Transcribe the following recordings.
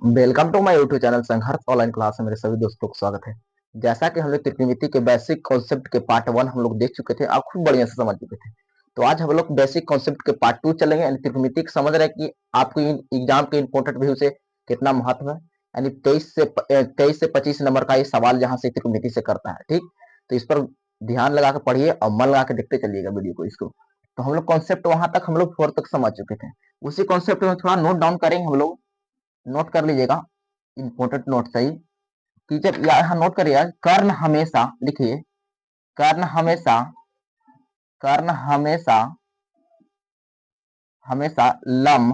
Welcome to my YouTube channel Sangharsh online class में मेरे सभी दोस्तों को स्वागत है। जैसा कि हम लोग त्रिकोणमिति के बेसिक कॉन्सेप्ट के पार्ट 1 हम लोग देख चुके थे, आप खूब बढ़िया से समझ चुके थे। तो आज हम लोग बेसिक कॉन्सेप्ट के पार्ट 2 चलेंगे, यानी त्रिकोणमिति समझ रहे हैं कि आपको एग्जाम के इंपॉर्टेंट व्यू से कितना महत्व है। यानी 23 से 25 नंबर का ये सवाल जहाँ से त्रिकोणमिति से करता है, ठीक। तो इस पर ध्यान लगा के पढ़िए और मन लगा के देखते चलिएगा वीडियो को, इसको। तो हम लोग कॉन्सेप्ट वहां तक हम लोग 4 तक समझ चुके थे। उसी कॉन्सेप्ट में थोड़ा नोट डाउन करेंगे हम लोग। नोट कर लीजिएगा, इंपॉर्टेंट नोट सही। कि जब यहाँ नोट करिए, कर्ण हमेशा लिखिए, कर्ण हमेशा, कर्ण हमेशा, हमेशा लम,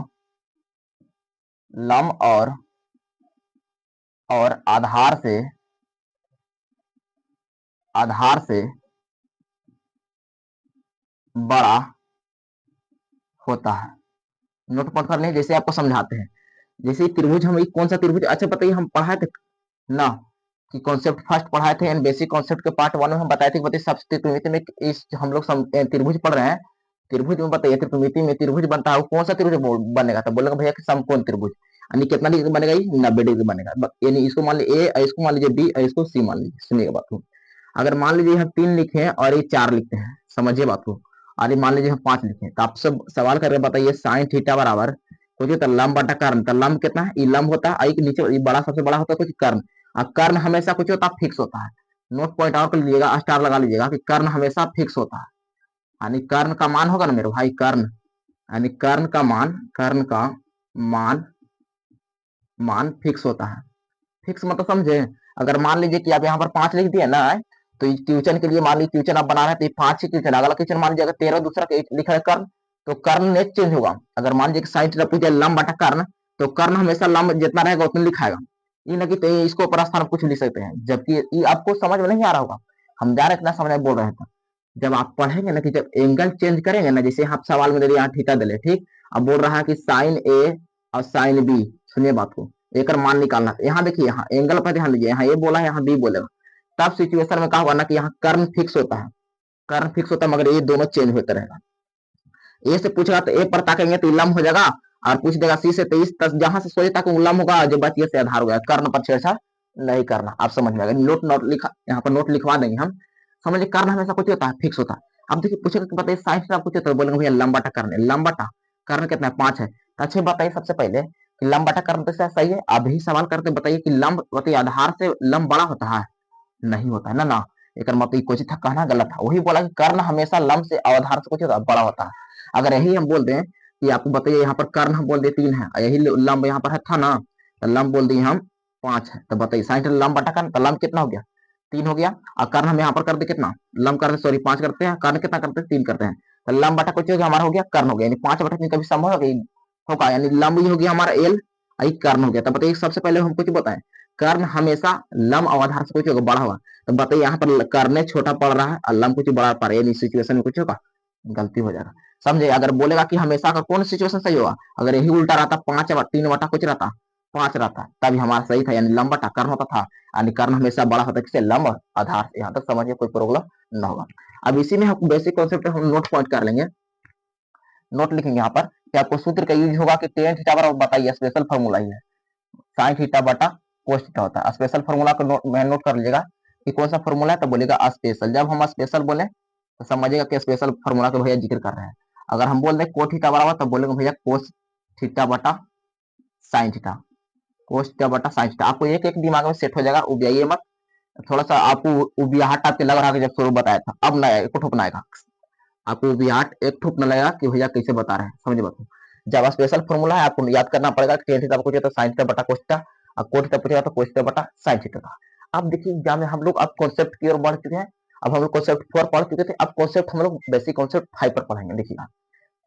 लम और आधार से, आधार से बड़ा होता है। नोट पढ़ कर लें, जैसे आपको समझाते हैं। जैसे त्रिभुज, हम कौन सा त्रिभुज, अच्छा बताइए, हम पढ़ाए थे ना कि कॉन्सेप्ट फर्स्ट पढ़ाए थे, एंड बेसिक कॉन्सेप्ट के पार्ट 1 में हम बताए थे कि बताइए सबसे त्रिभुज में इस हम लोग त्रिभुज पढ़ रहे हैं। त्रिभुज में बताइए, त्रिकोणमिति में त्रिभुज बनता है, कौन सा त्रिभुज बनेगा? तो बोलेगा भैया कि समकोण त्रिभुज। यानी कितना डिग्री बनेगा? 90 डिग्री बनेगा। यानी इसको मान लीजिए ए, इसको मान लीजिए बी, इसको सी मान लीजिए। सुनिएगा बात को। अगर मान लीजिए हम 3 लिखे हैं और ये 4 लिखते हैं, समझिए बात को। और ये मान लीजिए हम 5 लिखे हैं, तो आप सब सवाल करके बताइए साइन थीटा बराबर कुछ तो लंब बटा कर्ण। तो लंब कितना है? ये लंब होता है, नीचे ये बड़ा, सबसे बड़ा होता है कुछ कर्ण। और कर्ण हमेशा कुछ होता है, फिक्स होता है। नोट पॉइंट आउट कर लीजिएगा, स्टार लगा लीजिएगा कि कर्ण हमेशा फिक्स होता है। यानी कर्ण का मान होगा ना मेरे भाई, कर्ण, यानी कर्ण का मान, कर्ण का मान, मान फिक्स होता है। फिक्स मतलब समझे? अगर मान लीजिए कि आप यहाँ पर 5 लिख दिए ना, तो क्वेश्चन के लिए मान लीजिए क्वेश्चन आप बना रहे हैं, तो 5 ही क्वेश्चन, अगला क्वेश्चन मान लीजिए अगर 13 दूसरा लिखा है कर्ण, तो कर्ण नेक्स्ट चेंज होगा। अगर मान लीजिए कि साइड पूछे लंब बटा कर्ण, तो कर्ण हमेशा लंब जितना रहेगा उतना लिखाएगा। ये ना कि तो इसको प्रस्थान कुछ लिख सकते हैं, जबकि ये आपको समझ में नहीं आ रहा होगा। हम जा रहे इतना समझ बोल रहे थे। जब आप पढ़ेंगे ना कि जब एंगल चेंज करेंगे ना, जैसे आप सवाल में दे दिए यहाँ थीटा दे, ठीक। अब बोल रहा है कि साइन ए और साइन बी, सुनिए बात को, एक मान निकालना। यहाँ देखिए, यहाँ एंगल पर ध्यान दीजिए, यहाँ ए बोला है, यहाँ बी बोलेगा। तब सिचुएशन में क्या होगा ना कि यहाँ कर्ण फिक्स होता है, कर्ण फिक्स होता है, मगर ये दोनों चेंज होते रहेगा। ए से पूछेगा तो ए पर ताकेंगे तो लंब हो जाएगा, और पूछ देगा सी से, तो इस जहां से सोचे तक लंब होगा, जो बच से आधार हो गया। कर्ण पर छेड़छाड़ नहीं करना, आप समझ में आएगा। नोट नोट लिखा, यहाँ पर नोट लिखवा देंगे हम। समझिए, कर्ण हमेशा कुछ होता है, फिक्स होता है। अब देखिए पूछेगा कि बताइए साइंस में पूछे तो बोलेंगे भैया लंब बटा कर्ण, लंब बटा कर्ण कितना है? 5 है। अच्छा बताइए सबसे पहले कि लंब बटा कर्ण तो सही है। अभी सवाल करते बताइए कि लंब बताइए आधार से लंब बड़ा होता है? नहीं होता है ना। एक मतलब कुछ था, कहना गलत था। वही बोला कि कर्ण हमेशा लंब से आधार से कुछ होता बड़ा होता है। अगर यही हम बोल दें कि आपको बताइए यहाँ पर कर्ण हम बोल दिए 3 है, यही लंब यहाँ पर है था ना, तो लंब बोल दिए हम 5 है। तो बताइए साइड लंब बटा कर्ण, तो लंब कितना हो गया? 3 हो गया। और कर्ण हम यहाँ पर कर दे कितना? लंब कर दे, सॉरी 5 करते हैं, कर्ण कितना करते हैं? 3 करते हैं। तो लंब बटा कुछ हो गया हमारा, हो गया कर्ण हो गया। यानी 5 बटा 3 कभी संभव होगा, यानी लंब ही हो गया हमारा एल, कर्ण हो गया। तो बताइए सबसे पहले हम कुछ बताएं, कर्ण हमेशा लंब और आधार से कुछ होगा बड़ा होगा। तो बताइए यहाँ पर कर्ण छोटा पड़ रहा है और लंब कुछ बड़ा पड़ रहा है, सिचुएशन में कुछ होगा, गलती हो जाएगा। समझे? अगर बोलेगा कि हमेशा का कौन सिचुएशन सही होगा, अगर यही उल्टा रहता, 5 3 बटा कुछ रहता, 5 रहता, तभी हमारा सही था, यानी लंब बटा कर्ण होता था। यानी कर्ण हमेशा बड़ा होता है किससे? लंब आधार। यहाँ तक समझिए, कोई प्रॉब्लम ना होगा। अब इसी में हम बेसिक कॉन्सेप्ट हम नोट पॉइंट कर लेंगे, नोट लिखेंगे यहाँ पर कि आपको सूत्र का यूज होगा कि टेन थीटा बराबर, बताइए स्पेशल फॉर्मूला ही है, साइन थीटा बटा कोस थीटा होता है। स्पेशल फॉर्मूला को नोट कर लीजिएगा कि कौन सा फॉर्मूला है, तो बोलेगा स्पेशल। जब हम स्पेशल बोले तो समझिएगा कि स्पेशल फॉर्मूला के भैया जिक्र कर रहे हैं। अगर हम बोल दें को थीटा बराबर, तो बोलेंगे भैया कोस थीटा बटा साइन थीटा, कोस थीटा बटा साइन थीटा। आपको एक एक दिमाग में सेट हो जाएगा, उबियाइए मत। थोड़ा सा आपको उबियाहट आपके लग रहा है, जब शुरू बताया था, अब ना एक ठोप ना आएगा आपको, उबियाहट एक ठोप ना लगेगा कि भैया कैसे बता रहे हैं। समझ बात। जब स्पेशल फॉर्मूला है, आपको याद करना पड़ेगा कि टेन थीटा पूछे तो साइन थीटा बटा कोस थीटा, और कोस थीटा पूछेगा तो कोस थीटा बटा साइन थीटा था। अब देखिए एग्जाम में हम लोग अब कॉन्सेप्ट की ओर बढ़ चुके हैं। अब हम लोग कॉन्सेप्ट 4 पढ़ चुके थे, अब कॉन्सेप्ट हम लोग बेसिक कॉन्सेप्ट 5 पर पढ़ेंगे। देखिएगा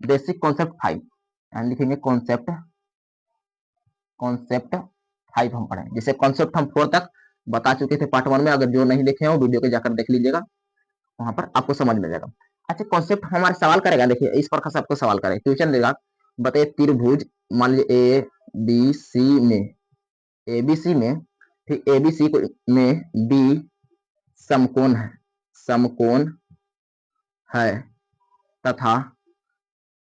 बेसिक कॉन्सेप्ट 5, लिखेंगे कॉन्सेप्ट, कॉन्सेप्ट 5 हम पढ़ेंगे। जैसे कॉन्सेप्ट हम 4 तक बता चुके थे पार्ट 1 में, अगर जो नहीं देखे हो वीडियो को जाकर देख लीजिएगा, वहां पर आपको समझ में जाएगा। अच्छा कॉन्सेप्ट हमारे सवाल करेगा, देखिए इस प्रकार से आपको सवाल करेगा, क्वेश्चन देगा, बताइए त्रिभुज मान लीजिए ए बी सी में, एबीसी में, ठीक, एबीसी में बी समकोण है, समकोण है, तथा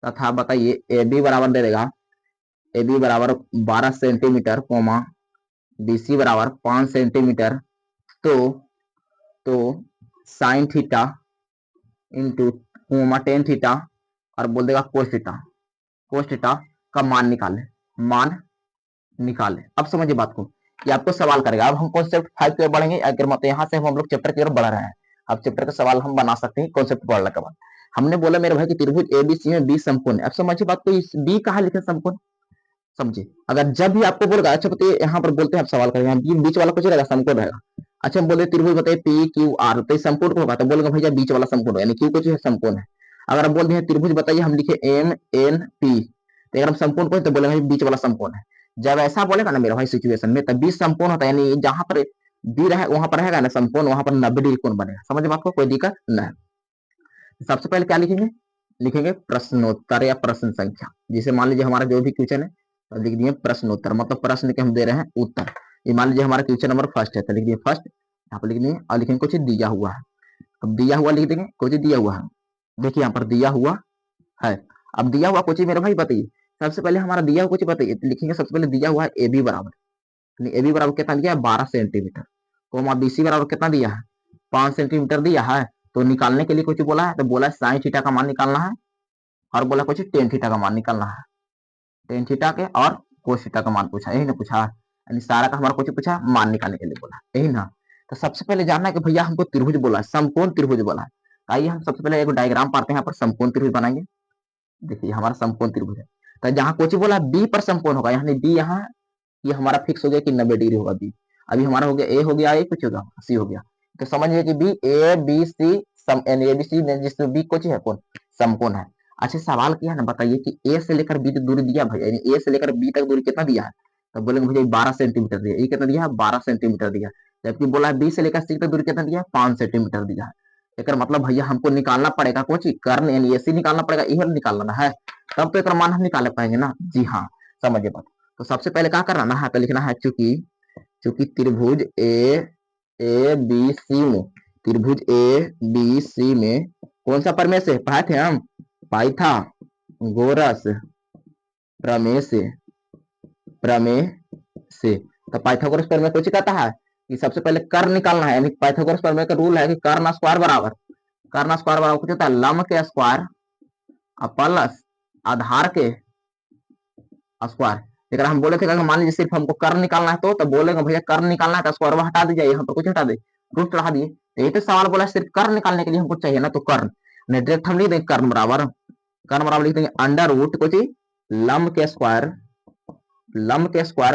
तथा बताइए ए बी बराबर दे देगा ए बी बराबर 12 सेंटीमीटर कोमा बी सी बराबर 5 सेंटीमीटर, तो sine theta into coma tan theta और बोल देगा कोस थीटा का मान निकाले। अब समझिए बात को, ये आपको सवाल करेगा। अब हम कॉन्सेप्ट 5 की ओर बढ़ेंगे, अगर मतलब यहाँ से हम लोग चैप्टर की ओर बढ़ रहे हैं। अब चैप्टर का सवाल हम बना सकते हैं कॉन्सेप्ट पढ़ने के बाद। हमने बोला मेरे भाई कि त्रिभुज एबीसी में बी समकोण है। अब समझिए बात को, इस बी कहाँ लिखे समकोण, समझिए। अगर जब भी आपको बोलेगा, अच्छा बताइए यहाँ पर बोलते हैं, आप सवाल करेंगे बीच वाला कुछ रहेगा, समकोण रहेगा। अच्छा हम बोले त्रिभुज बताइए पी क्यू आर, तो समकोण को होगा, तो बोलेंगे भैया बीच वाला समकोण, यानी क्यू कुछ है समकोण है। अगर आप बोल दिए त्रिभुज बताइए, हम लिखे एम एन पी, तो अगर हम समकोण को तो बोलेंगे बीच वाला समकोण है। जब ऐसा बोलेगा ना मेरा भाई सिचुएशन में, तब बीच समकोण होता है, यानी जहां पर बी रहे वहां पर रहेगा ना समकोण, वहां पर 90 डिग्री कोण बनेगा। समझ में आपको, कोई दिक्कत नहीं। सबसे पहले क्या लिखेंगे, लिखेंगे प्रश्नोत्तर या प्रश्न संख्या। जिसे मान लीजिए हमारा जो भी क्वेश्चन है तो लिख दिए प्रश्नोत्तर, मतलब प्रश्न के हम दे रहे हैं उत्तर। ये मान लीजिए हमारा क्वेश्चन नंबर फर्स्ट है, तो लिख दिए फर्स्ट, यहाँ पर लिख दिए और लिखेंगे कुछ दिया हुआ है। अब दिया हुआ लिख देंगे, कुछ दिया हुआ है, देखिए यहाँ पर दिया हुआ है। अब दिया हुआ कुछ मेरे भाई बताइए, सबसे पहले हमारा दिया हुआ कुछ बताइए, तो लिखेंगे सबसे पहले दिया हुआ है ए बी बराबर, ए बी बराबर कितना दिया है 12 सेंटीमीटर, तो हमारा बी सी बराबर कितना दिया है 5 सेंटीमीटर दिया है। तो निकालने के लिए कुछ बोला है, तो बोला है साइन थीटा का मान निकालना है, और बोला कुछ टेन थीटा का मान निकालना है, टेन थीटा के और कोस थीटा का मान पूछा, यही ना पूछा, यानी सारा का हमारा कुछ पूछा मान निकालने के लिए बोला, यही ना। तो सबसे पहले जानना है कि भैया हमको त्रिभुज बोला है, समकोण त्रिभुज बोला है। आइए हम सबसे पहले एक डायग्राम पाते हैं, यहाँ पर समकोण त्रिभुज बनाएंगे। देखिए हमारा समकोण त्रिभुज है, तो जहां कोची बोला बी पर समकोण होगा, यानी बी यहाँ, ये हमारा फिक्स हो गया कि 90 डिग्री होगा बी। अभी हमारा हो गया ए हो गया, ए कुछ होगा सी हो गया, तो समझिए कि B A B C sum N A B C जिसमें बी कुछ है कौन समकोण है। अच्छा सवाल किया ना, बताइए कि ए से लेकर बी तक दूरी दिया भाई, यानी ए से लेकर बी तक दूरी कितना दिया है, तो बोलेंगे भैया 12 सेंटीमीटर दिया, ये कितना दिया है 12 सेंटीमीटर दिया, जबकि बोला है बी से लेकर सी तक दूरी कितना दिया है 5 सेंटीमीटर दिया है। एक मतलब भैया हमको निकालना पड़ेगा कौन सी कर्ण, यानी ए सी निकालना पड़ेगा, ये निकालना है, तब तो एक मान हम निकाल पाएंगे ना। जी हाँ, समझिए बात। तो सबसे पहले क्या करना है, तो लिखना है चूंकि चूंकि त्रिभुज ए बी सी में, त्रिभुज ए बी सी में कौन सा प्रमेय से पढ़ाए थे हम, पाइथागोरस प्रमेय से, प्रमेय से। तो पाइथागोरस प्रमेय कुछ कहता है कि सबसे पहले कर्ण निकालना है, यानी पाइथागोरस प्रमेय का रूल है कि कर्ण स्क्वायर बराबर, कर्ण स्क्वायर बराबर कुछ होता है लंब के स्क्वायर प्लस आधार के स्क्वायर। अगर हम बोले थे कि मान लीजिए सिर्फ हमको कर्ण निकालना है, तो बोलेंगे भैया कर्ण निकालना है तो स्क्वायर हटा दीजिए, यहाँ पर कुछ हटा दे, रूट चढ़ा दिए। तो ये तो सवाल बोला सिर्फ कर्ण निकालने के लिए हमको चाहिए ना, तो कर्ण डायरेक्ट हम लिख देंगे कर्ण बराबर लिख देंगे अंडर रूट कुछ लंब के स्क्वायर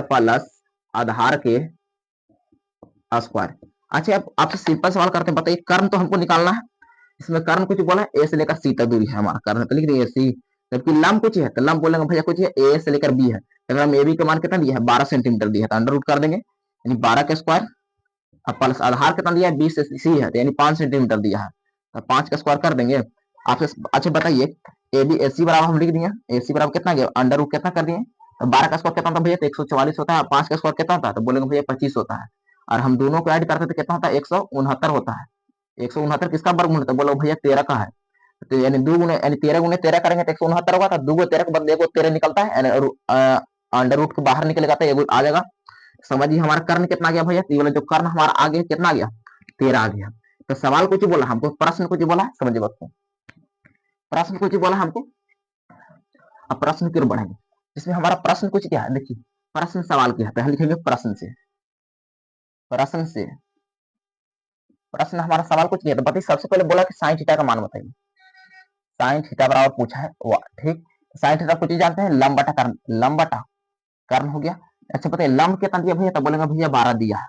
प्लस आधार के स्क्वायर। अच्छा अब आपसे सिंपल सवाल करते हैं, बताइए कर्ण तो हमको निकालना है, इसमें कर्ण कुछ बोला है ए से लेकर सी तक दूरी है हमारा कर्ण, तो लिख देंगे सी, जबकि लंब कुछ है तो लंब बोलेंगे भैया कुछ है ए से लेकर बी है, अगर हम ए बी का मान कितना दिया है 12 सेंटीमीटर दिया है, तो अंडर रूट कर देंगे, यानी 12 का स्क्वायर अब प्लस आधार कितना दिया है 20 से सी है, तो यानी 5 सेंटीमीटर दिया है, तो 5 का स्क्वायर कर देंगे आपसे। अच्छा बताइए ए बी ए सी बराबर हम लिख दिए, ए सी बराबर कितना गया अंडर रूट कितना कर दिए, तो 12 का स्क्वायर कितना होता भैया, तो 144 होता है, 5 का स्क्वायर कितना होता है, तो बोलेंगे भैया 25 होता है, और हम दोनों को ऐड करते तो कितना होता है 169 होता है। 169 किसका वर्गमूल होता है, बोलो भैया 13 का है, तो यानी दो गुने यानी 13 गुने 13 करेंगे तो 169 होगा, तो दो गो 13 के बदले एगो 13 निकलता है, अंडर रूट के बाहर निकलेगा तो एगो आ जाएगा। समझिए हमारा कर्ण कितना गया भैया, ये वाला जो कर्ण हमारा आगे कितना गया 13 आ गया। तो सवाल कुछ बोला हमको, प्रश्न कुछ बोला, समझिए बात को, प्रश्न कुछ बोला हमको। अब प्रश्न की ओर बढ़ेंगे, इसमें हमारा प्रश्न कुछ क्या है, देखिए प्रश्न सवाल क्या है, पहले लिखेंगे प्रश्न से, प्रश्न से प्रश्न हमारा सवाल कुछ नहीं है, तो बताइए सबसे पहले बोला कि साइन थीटा का मान बताइए, साइन थीटा बराबर पूछा है ठीक, साइन थीटा कुछ जानते हैं लंब बटा कर्ण, लंब बटा कर्ण हो गया। अच्छा बताइए लंब कितना दिया भैया, तो बोलेंगे भैया 12 दिया है,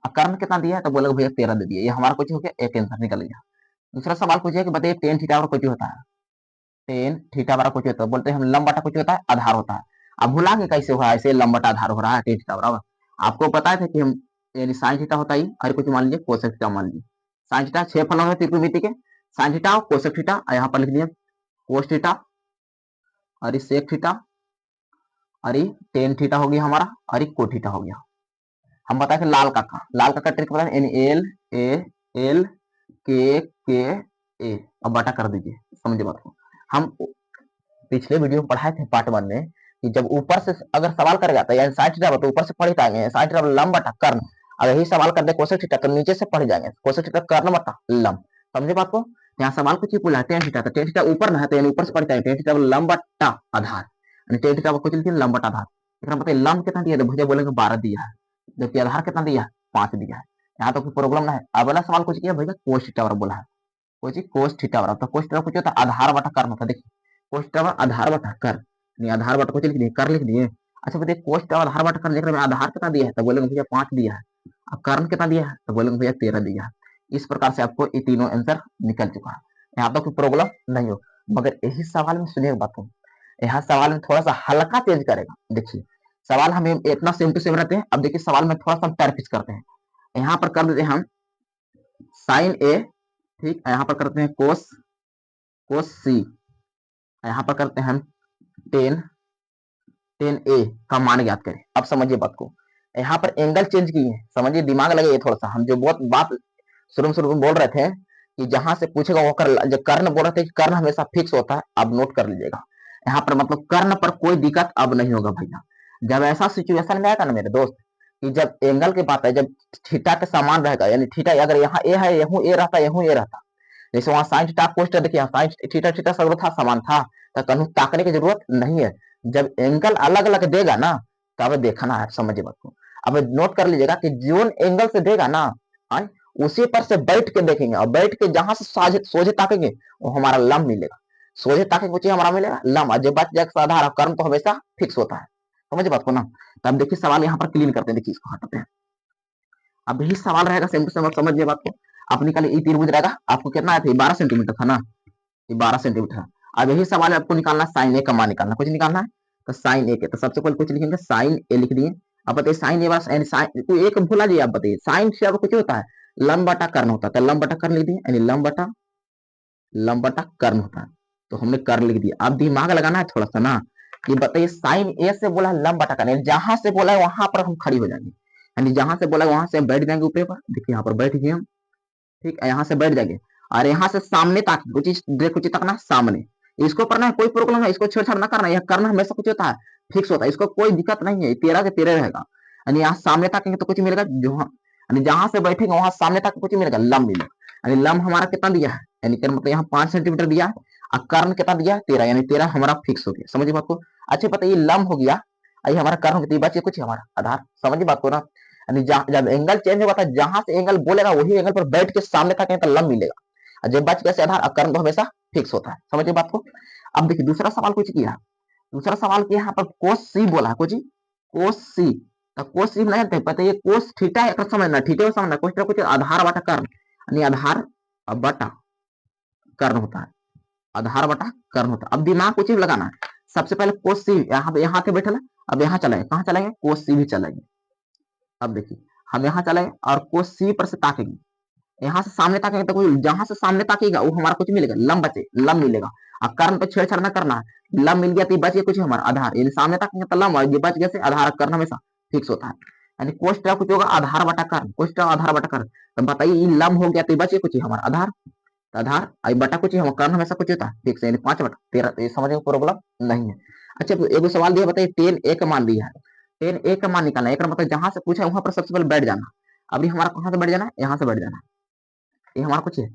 और कर्ण कितना दिया है, तो बोलेंगे भैया 13 दे दिया, ये हमारा कुछ हो गया, एक आंसर निकल गया। दूसरा सवाल पूछिए कि बताइए टेन थीटा बराबर कुछ होता है, टेन थीटा बराबर कुछ होता है, बोलते हैं हम लंब बटा कुछ होता है आधार होता है। अब भुला के कैसे हुआ ऐसे लंब बटा आधार हो रहा है टेन थीटा बराबर, आपको पता है कि हम यानी साइन थीटा होता ही, और कुछ मान लीजिए कोसेक थीटा मान लीजिए, साइन थीटा 6 फलन है त्रिकोणमिति के, साइन थीटा और कोसेक थीटा, यहाँ पर लिख दिए कोस थीटा और ये सेक थीटा और ये टेन थीटा हो गया हमारा, और ये को थीटा हो गया। हम बताए थे लाल का ट्रिक पता है, एल ए एल के ए, अब बटा कर दीजिए, समझे बात को। हम पिछले वीडियो में पढ़ाए थे पार्ट 1 में कि जब ऊपर से अगर सवाल करेगा तो यानी साइन थीटा तो ऊपर से पढ़ जाएंगे, साइन थीटा लंब बटा कर्ण। अगर यही सवाल कर दे कोसेक थीटा तो नीचे से पढ़ जाएंगे, कोसेक थीटा कर्ण बटा लंब। समझे बात को? यहाँ सवाल कुछ ही बोला है टेन थीटा, तो टेन थीटा ऊपर ना है तो यानी ऊपर से पढ़ जाएंगे, टेन थीटा लंब बटा आधार, यानी टेन थीटा कुछ लिखिए लंब बटा आधार। इतना बताइए लंब कितना दिया है, तो भैया बोलेंगे 12 दिया है, जबकि आधार कितना दिया है 5 दिया है। यहाँ तो कोई प्रॉब्लम ना है। अगला सवाल कुछ किया भैया कोस थीटा वाला बोला है, कोई कोस थीटा वाला, तो कोस थीटा कुछ होता है आधार बटा कर्ण होता है। देखिए कोस थीटा आधार बटा कर्ण, नहीं आधार बटा कुछ लिख दिए कर लिख दिए। अच्छा बताइए कोस थीटा आधार बटा कर्ण देख रहे हैं, आधार कितना दिया है तो बोलेंगे भैया 5 दिया है, अब कर्ण कितना दिया है तो बोलेंगे भैया 13 दिया है। इस प्रकार से आपको ये तीनों आंसर निकल चुका है, यहाँ तो कोई प्रॉब्लम नहीं हो। मगर यही सवाल में सुनिए बात को, यहाँ सवाल में थोड़ा सा हल्का चेंज करेगा। देखिए सवाल हमें इतना सेम टू सेम रहते हैं, अब देखिए सवाल में थोड़ा सा टर्किश करते हैं। यहाँ पर कर देते हैं हम साइन ए, ठीक, यहाँ पर करते हैं कोस कोस सी, यहाँ पर करते हैं हम टेन टेन ए का मान ज्ञात करें। अब समझिए बात को, यहाँ पर एंगल चेंज किए हैं, समझिए दिमाग लगे थोड़ा सा। हम जो बहुत बात शुरू में बोल रहे थे कि जहां से पूछेगा वो कर, जो कर्ण बोल रहे थे कि कर्ण हमेशा फिक्स होता है, अब नोट कर लीजिएगा। यहाँ पर मतलब कर्ण पर कोई दिक्कत अब नहीं होगा भैया। जब ऐसा सिचुएशन में आएगा ना मेरे दोस्त कि जब एंगल की बात है, जब थीटा के समान रहेगा, यानी थीटा अगर यहाँ ए है यहूं ए रहता यहूं ए रहता, जैसे वहां साइन थीटा कोस थीटा, देखिए साइन थीटा थीटा सर्व था समान था, तो कहीं ताकने की जरूरत नहीं है। जब एंगल अलग अलग देगा ना तब देखना है, समझिए बात को। अब नोट कर लीजिएगा कि जोन एंगल से देगा ना उसी पर से बैठ के देखेंगे, और बैठ के जहां से सोझे ताकेंगे वो हमारा लंब मिलेगा, सोझे ताकेंगे वो चीज हमारा मिलेगा लंब, और जब बात जाएगा आधार कर्म तो हमेशा फिक्स होता है। समझिए बात को ना। तब देखिए सवाल यहाँ पर क्लीन करते हैं, देखिए इसको हटाते हैं। अब यही सवाल रहेगा सेम टू सेम, समझिए बात को। आप निकाले ई त्रिभुज रहेगा, आपको कितना आया था 12 सेंटीमीटर था ना, ये 12 सेंटीमीटर। अब यही सवाल है आपको निकालना साइन ए का मान निकालना, कुछ निकालना है तो साइन ए के, तो सबसे पहले कुछ लिखेंगे साइन ए लिख दिए। अब बताइए साइन ए वाला साइन कोई एक भूला जी, आप बताइए साइन से कुछ होता है लंब बटा कर्ण होता है, तो लंब बटा कर्ण लिख दिए, यानी लंब बटा कर्ण होता है, तो हमने कर्ण लिख दिया। अब दिमाग लगाना है थोड़ा सा ना, ये बताइए साइन ए से बोला है लंब बटा कर्ण, जहां से बोला है वहां पर हम खड़ी हो जाएंगे, यानी जहां से बोला है वहां से हम बैठ जाएंगे ऊपर पर। देखिए यहाँ पर बैठ गए हम, ठीक है, यहाँ से बैठ जाएंगे और यहाँ से सामने तक कुछ तकना सामने, इसको पढ़ना है कोई प्रॉब्लम है, इसको छेड़छाड़ ना करना, यह करना हमेशा कुछ होता है फिक्स होता है, इसको कोई दिक्कत नहीं है, 13 के 13 रहेगा। यानी यहाँ सामने तक तो कुछ मिलेगा, जो यानी जहां से बैठेंगे वहां सामने तक कुछ मिलेगा लंब मिलेगा, यानी लंब हमारा कितना दिया है, यानी मतलब यहाँ 5 सेंटीमीटर दिया है, और कर्ण कितना दिया है 13, यानी 13 हमारा फिक्स हो गया। समझिए बात को। अच्छा बताइए लंब हो गया, ये हमारा कर्ण हो गया, बचे कुछ हमारा आधार। समझिए बात को ना, यानी जब एंगल चेंज होगा तो जहां से एंगल बोलेगा वही एंगल पर बैठ के सामने तक तो लंब मिलेगा, और जब बच कैसे आधार कर्ण तो हमेशा फिक्स होता है। समझिए बात को। अब देखिए दूसरा सवाल कुछ किया, दूसरा सवाल किया यहाँ पर कोस सी बोला है, कुछ कोस सी, तो कोस सी नहीं जानते पता, ये कोस थीटा है समझना, थीटा समझना, कोस थीटा कुछ आधार बटा कर्ण, यानी आधार बटा कर्ण होता है, आधार बटा कर्ण होता है। अब दिमाग कुछ लगाना है, सबसे पहले कोस सी यहाँ पे बैठे, अब यहाँ चलेंगे, कहाँ चलेंगे कोस सी भी चलेंगे। अब देखिए हम यहाँ चलेंगे और कोस सी पर से ताकेंगे, यहाँ से सामने ताकेंगे तो कोई जहां से सामने ताकेगा वो हमारा कुछ मिलेगा लंब, बचे लंब मिलेगा, और कर्ण पे छेड़छाड़ ना करना है, लंब मिल गया तो बच गया कुछ हमारा आधार, यानी सामने ताकेंगे तो लंब, और ये बच गया से आधार कर्ण हमेशा फिक्स होता है, यानी कोस थीटा कुछ होगा आधार बटा कर्ण, कोस थीटा आधार बटा कर्ण। तो बताइए ये लंब हो गया तो बचे कुछ हमारा आधार, तो आधार आई बटा कुछ हमारा कर्ण हमेशा कुछ होता है फिक्स, यानी 5 बटा 13, ये समझने में प्रॉब्लम नहीं है। अच्छा एक सवाल दिया, बताइए टेन ए का मान दिया है, टेन ए का मान निकालना है, एक मतलब जहां से पूछा है वहां पर सबसे पहले बैठ जाना। अभी हमारा कहां से बैठ जाना है, यहाँ से बैठ जाना, ये हमारा कुछ है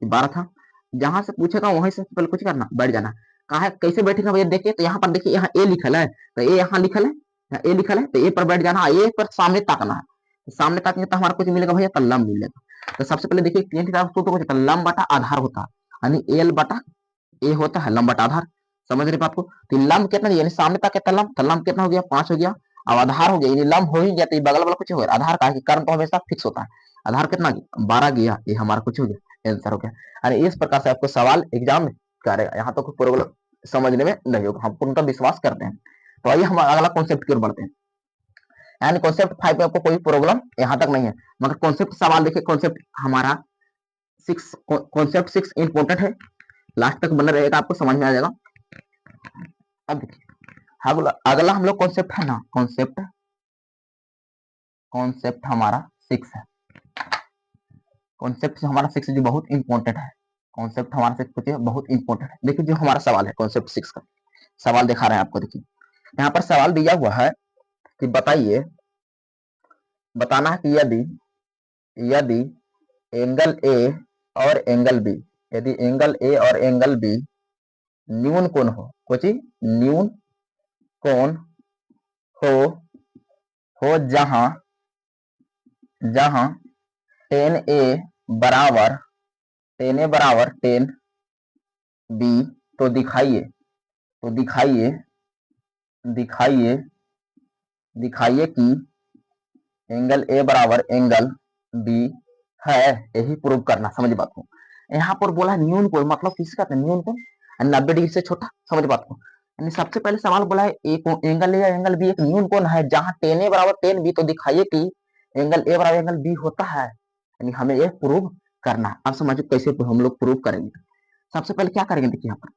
12 था, जहां से पूछेगा वहीं से पहले कुछ करना बैठ जाना। कहा है कैसे बैठेगा भैया, देखिए तो यहाँ पर देखिए यहाँ ए लिखल है, तो ए यहाँ लिखल है, यहाँ ए लिखल है, तो ए पर बैठ जाना, ए पर सामने ताकना है, तो सामने ताकेंगे तो हमारा कुछ मिलेगा भैया, तो लंब मिलेगा। तो सबसे पहले देखिए टेन थीटा तो कुछ लंब बटा आधार होता है, यानी एल बटा ए होता है लंब बटा आधार। समझ रहे बात को। तो लंब कितना यानी सामने तक कितना लंब, तो लंब कितना हो गया 5 हो गया, अब आधार हो गया, यानी लंब हो ही गया, तो बगल वाला कुछ हो गया आधार का, कर्ण तो हमेशा फिक्स होता है, आधार कितना 12 गया, ये हमारा कुछ हो गया आंसर हो गया। अरे इस प्रकार से आपको सवाल एग्जाम में करेगा, यहाँ तो कोई प्रॉब्लम समझने में नहीं होगा, हम पूर्णतः विश्वास करते हैं। तो आइए हम अगला कॉन्सेप्ट की ओर बढ़ते हैं, यानी कॉन्सेप्ट 5 में आपको कोई प्रॉब्लम यहाँ तक नहीं है, मगर कॉन्सेप्ट सवाल देखिए, कॉन्सेप्ट हमारा 6, कॉन्सेप्ट 6 इंपॉर्टेंट है, लास्ट तक बना रहेगा आपको समझ में आ जाएगा। अब देखिए अगला हम लोग कॉन्सेप्ट है ना, कॉन्सेप्ट हमारा 6 है, कॉन्सेप्ट हमारा 6 जो बहुत इंपॉर्टेंट है, कॉन्सेप्ट हमारा 6 बहुत इंपॉर्टेंट है। देखिए जो हमारा सवाल है कॉन्सेप्ट 6 का सवाल दिखा रहे हैं आपको, देखिए यहाँ पर सवाल दिया हुआ है कि बताइए, बताना है कि यदि यदि एंगल ए और एंगल बी, यदि एंगल ए और एंगल बी न्यून कोण हो, कुछ न्यून कोण हो जहां जहां टेन ए बराबर टेन बी, तो दिखाइए कि एंगल ए बराबर एंगल बी है, यही प्रूव करना। समझ बात को, यहाँ पर बोला न्यून कोण, मतलब किसका था न्यून कोण, 90 डिग्री से छोटा। समझ बात को, यानी सबसे पहले सवाल बोला है एक एंगल ए या एंगल बी एक न्यून कोण है जहां टेन ए बराबर टेन बी, तो दिखाइए कि एंगल ए बराबर एंगल बी होता है, यानी हमें ये प्रूव करना है। अब समझो कैसे हम लोग प्रूव करेंगे। सबसे पहले क्या करेंगे, देखिए यहाँ पर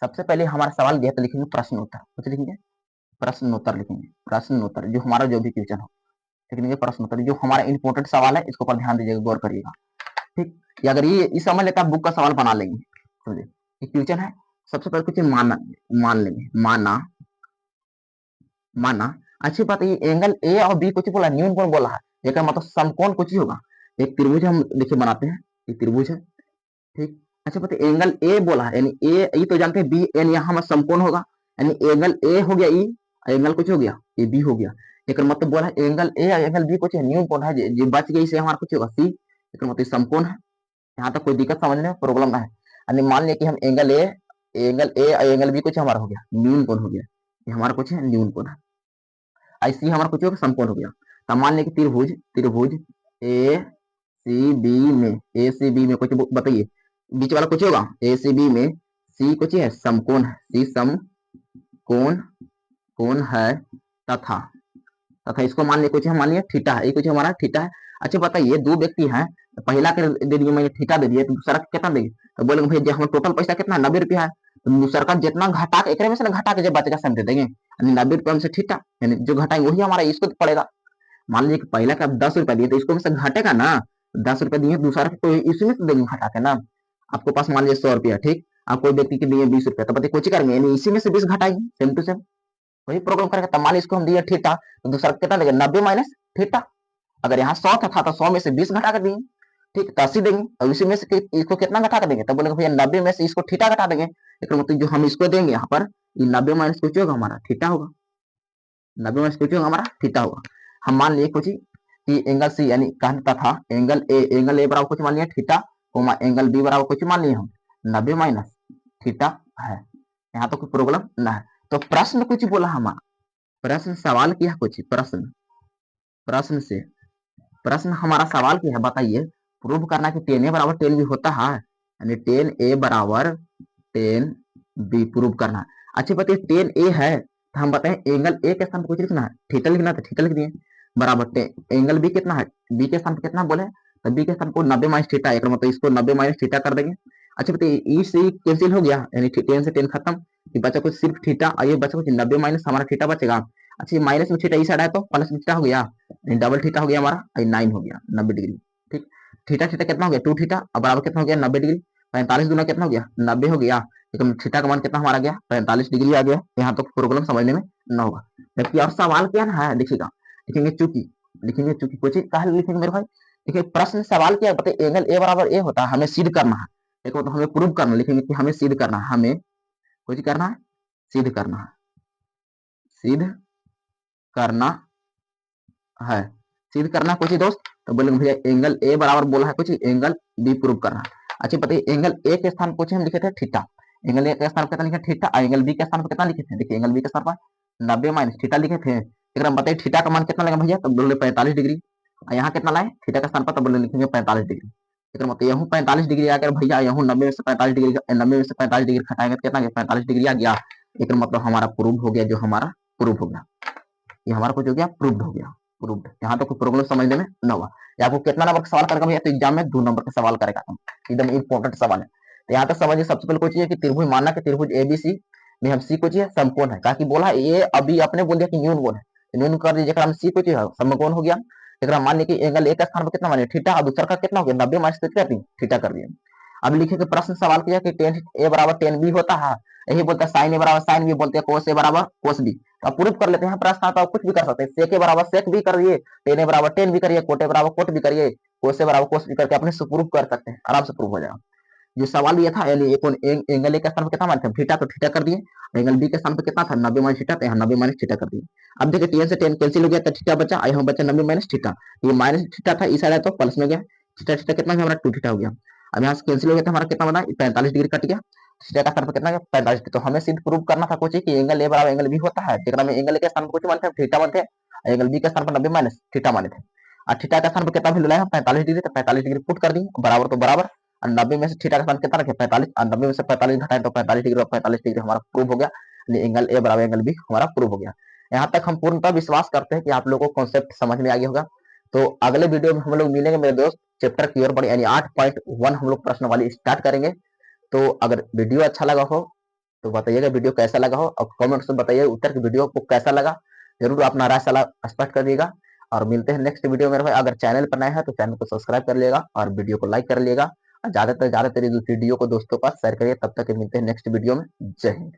सबसे पहले हमारा सवाल दिया तो लिखेंगे प्रश्न उत्तर, कुछ लिखेंगे प्रश्न उत्तर, लिखेंगे प्रश्न उत्तर, जो हमारा जो भी क्वेश्चन हो लिखेंगे प्रश्न उत्तर, जो हमारा इंपॉर्टेंट सवाल है इसको पर ध्यान दीजिएगा, गौर करिएगा। ठीक, या अगर ये इस समझ लेता बुक का सवाल बना लेंगे। समझे क्वेश्चन है, सबसे पहले कुछ मान लेंगे, माना अच्छी बात है, एंगल ए और बी कुछ बोला न्यून कोण बोला है, एक मतलब समकोण कुछ ही होगा। एक त्रिभुज हम देखिए बनाते हैं, ये त्रिभुज है, ठीक। अच्छा पता एंगल ए बोला है, यानी ए ई तो जानते हैं, बी एन यहाँ में समकोण होगा, यानी एंगल ए हो गया ई, एंगल कुछ हो गया ए बी हो गया। एक मतलब बोला है एंगल ए और एंगल बी कुछ न्यून कोण है, जो बच गई से हमारा कुछ होगा सी, एक मतलब समकोण है। यहाँ तक कोई दिक्कत समझने में प्रॉब्लम ना है। यानी मान लिया कि हम एंगल ए और एंगल बी कुछ हमारा हो गया न्यून कोण हो गया, ये हमारा कुछ है न्यून कोण है, ऐसी हमारा कुछ होगा समकोण हो गया। तो मान लिया कि त्रिभुज ए सी बी में कुछ बताइए, बीच वाला कुछ होगा ए सी बी में सी कुछ है समकोण है, सी समकोण है, तथा इसको मान लिया कुछ है, मान लिया थीटा है, ये कुछ हमारा थीटा है। अच्छा बताइए दो व्यक्ति हैं, पहला के दे दिए मैंने थीटा दे दिया, तो दूसरा कितना देंगे, तो बोलेंगे भैया हमारा टोटल पैसा कितना 90 रुपया है, तो दूसरा का जितना घटा के एक में से घटा के जब बचेगा सब दे देंगे, यानी 90 रुपये हमसे थीटा, यानी जो घटाएंगे वही हमारा इसको पड़ेगा। मान लीजिए कि पहला का 10 रुपया दिए, तो इसको में से घटेगा ना, 10 रुपया दिए दूसरा को इसी में से देंगे घटा के ना। आपको पास मान लीजिए 100 रुपया, ठीक, आप कोई व्यक्ति के दिए 20 रुपया, तो बताइए कुछ करेंगे, यानी इसी में से 20 घटाएंगे, सेम टू सेम वही प्रॉब्लम करेगा। तब मान लीजिए इसको हम दिए थीटा, तो दूसरा कितना देंगे 90 माइनस थीटा, अगर यहाँ 100 था तो 100 में से 20 घटा कर दिए, ठीक, तो 80 देंगे, और इसी में से इसको कितना घटा कर देंगे, तब बोलेंगे भैया 90 में से इसको थीटा घटा देंगे, मतलब जो हम इसको देंगे यहाँ पर 90 माइनस कुछ होगा हमारा थीटा होगा, 90 माइनस कुछ होगा हमारा थीटा होगा। हम मान लिए कुछ कि एंगल सी, यानी कहता था एंगल ए बराबर कुछ मान लिया थीटा, कोमा एंगल बी बराबर कुछ मान लिए हम 90 माइनस थीटा है, यहाँ तो कोई प्रॉब्लम ना है। तो प्रश्न कुछ बोला हमारा, प्रश्न सवाल किया कुछ, प्रश्न हमारा सवाल क्या है, बताइए प्रूव करना कि टेन ए बराबर टेन बी होता है, यानी टेन ए बराबर टेन बी प्रूव करना है। अच्छी बात है टेन ए है, तो हम बताएं एंगल ए के स्थान पर कुछ लिखना है, थीटा लिखना है, तो थीटा लिख दिए, बराबर एंगल बी कितना है, बी के स्थान पर कितना बोले, तो बी के स्थान पर 90 माइनस थीटा, एक मतलब इसको 90 माइनस थीटा कर देंगे। अच्छा बताइए ई से कैंसिल हो गया, यानी टेन से टेन खत्म, बचा कुछ सिर्फ थीटा, और ये बचा कुछ 90 माइनस हमारा थीटा बचेगा। अच्छा माइनस में थीटा इस साइड है तो प्लस में थीटा हो गया, डबल थीटा हो गया हमारा, 9 हो गया 90 डिग्री, ठीक। थीटा थीटा कितना हो गया 2 थीटा, अब बराबर कितना हो गया 90 डिग्री, 45 गुना कितना हो गया 90 हो गया, लेकिन थीटा का मान कितना हमारा गया 45 डिग्री आ गया। यहाँ तो प्रॉब्लम समझने में न होगा। जबकि और सवाल क्या है देखिएगा, लिखेंगे चूंकि कुछ कहा लिखेंगे मेरे भाई, देखिए प्रश्न सवाल क्या बताइए एंगल ए बराबर ए होता है, हमें सिद्ध करना है, देखो तो हमें प्रूव करना, लिखेंगे कि हमें सिद्ध करना है, हमें कुछ करना है, सिद्ध करना है, सिद्ध करना है, सिद्ध करना कुछ दोस्त, तो बोलेंगे भैया एंगल ए बराबर बोला है कुछ एंगल बी प्रूव करना है। अच्छा बताइए एंगल ए के स्थान कुछ हम लिखे थे थीटा, एंगल ए के स्थान पर कितना लिखे थीटा, एंगल बी के स्थान पर कितना लिखे थे, देखिए एंगल बी के स्थान पर 90 माइनस थीटा लिखे थे, एक बताइए थीटा का मान कितना लगा भैया, तो बोले 45 डिग्री, यहाँ कितना लाए थीटा के स्थान पर, तो बोले लिखेंगे 45 डिग्री, एक मतलब यहाँ 45 डिग्री आकर भैया यहाँ 90 में से 45 डिग्री, 90 में से 45 डिग्री घटाएंगे तो कितना 45 डिग्री आ गया, एक मतलब हमारा प्रूव हो गया, जो हमारा प्रूव हो गया, ये हमारा कुछ हो गया प्रूव्ड हो गया, प्रूव्ड। यहाँ तो कोई प्रॉब्लम समझने में न हुआ। ये आपको कितना नंबर का सवाल करेगा भैया, तो एग्जाम में 2 नंबर का सवाल करेगा, एकदम इंपॉर्टेंट सवाल है। तो यहाँ तक समझिए सबसे पहले कुछ कि त्रिभुज मानना कि त्रिभुज एबीसी में हम सी कुछ समकोण है, ताकि बोला ये अभी आपने बोल दिया कि न्यून कोण है, न्यून कर दीजिए हम सी कुछ समकोण हो गया। एक मान लिया कि एंगल ए का स्थान पर कितना मानिए थीटा, और दूसरा का कितना हो गया 90 माइनस थीटा कर दिए। अब लिखे कि प्रश्न सवाल किया कि टेन ए बराबर टेन बी होता है, यही बोलते हैं साइन ए बराबर साइन बी, बोलते हैं कोस ए बराबर कोस बी, तो आप प्रूफ कर लेते हैं। यहाँ प्रश्न आता है, कुछ भी कर सकते हैं, सेक के बराबर सेक भी करिए, टेन ए बराबर टेन भी करिए, कोटे बराबर कोट भी करिए, कोस से बराबर कोस भी करके अपने से प्रूफ कर सकते हैं, आराम से प्रूफ हो जाएगा। जो सवाल ये था एंगल ए के स्थान पर कितना माने थे थीटा, तो थीटा कर दिए। एंगल बी के स्थान पर कितना था 90 माइनस थीटा, तो यहाँ 90 माइनस थीटा कर दिए। अब देखिए टेन से टेन कैंसिल हो गया तो थीटा बचा, यहाँ बचा 90 माइनस थीटा, ये माइनस थीटा था इस साइड है तो प्लस में गया, थीटा थीटा कितना हमारा 2 थीटा हो गया। अब यहाँ से कैंसिल हो गया तो हमारा कितना बना 45 डिग्री कट गया, थीटा का स्थान पर कितना गया 45 डिग्री। तो हमें सिर्फ प्रूव करना था कुछ कि एंगल ए बराबर एंगल बी होता है, जेकरा में एंगल ए के स्थान पर कुछ मानते हैं थीटा मानते हैं, एंगल बी के स्थान पर 90 माइनस थीटा माने थे। और थीटा का स्थान पर कितना वैल्यू लाया 45 डिग्री, तो 45 डिग्री पुट कर दी, बराबर तो बराबर, और 90 में से थीटा का स्थान कितना रखे 45, और 90 में से 45 घटाएं तो 45 डिग्री, और 45 डिग्री हमारा प्रूव हो गया, एंगल ए बराबर एंगल बी हमारा प्रूव हो गया। यहाँ तक हम पूर्णतः विश्वास करते हैं कि आप लोगों को कॉन्सेप्ट समझ में आ गया होगा। तो अगले वीडियो में हम लोग मिलेंगे मेरे दोस्त, चैप्टर की ओर बढ़े, यानी 8.1 हम लोग प्रश्न वाली स्टार्ट करेंगे। तो अगर वीडियो अच्छा लगा हो तो बताइएगा वीडियो कैसा लगा हो, और कमेंट्स में बताइए उत्तर की वीडियो को कैसा लगा, जरूर अपना राय सलाह स्पष्ट कर दिएगा। और मिलते हैं नेक्स्ट वीडियो में। अगर चैनल पर नए हैं तो चैनल को सब्सक्राइब कर लिएगा और वीडियो को लाइक कर लिएगा, और ज्यादातर वीडियो को दोस्तों के पास शेयर करिए। तब तक मिलते हैं नेक्स्ट वीडियो में। जय हिंद।